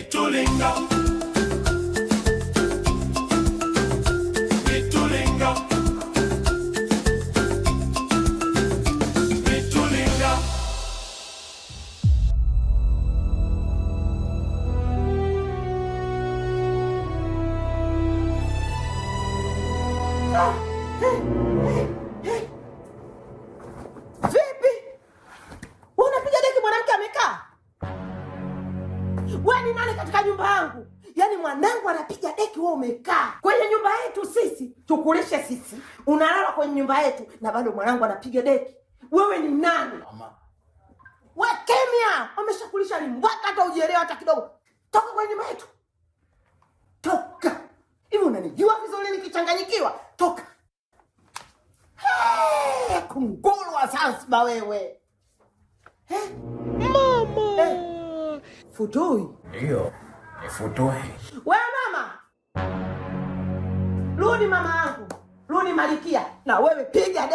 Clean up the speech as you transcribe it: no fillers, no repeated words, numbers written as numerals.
Tulinga. Tulinga. Tulinga. Vipi? Unapiga deki mwanamke amekaa? Wewe ni nani katika nyumba yangu? Yaani mwanangu anapiga deki wewe umekaa. Kwenye nyumba yetu sisi, tukulishe sisi. Unalala kwenye nyumba yetu na bado mwanangu anapiga deki. Wewe ni nani? Mama. Wewe kimya. Ameshakulisha ni mbaka hata ujielewa hata kidogo. Toka kwenye nyumba yetu. Toka. Hivi unanijua vizuri nikichanganyikiwa? Toka. Hey, kunguru wa Zanzibar wewe. Mama. Futoi. Ndio, ni Futoi. Wewe mama. Rudi mama yangu. Rudi Malikia. Na wewe piga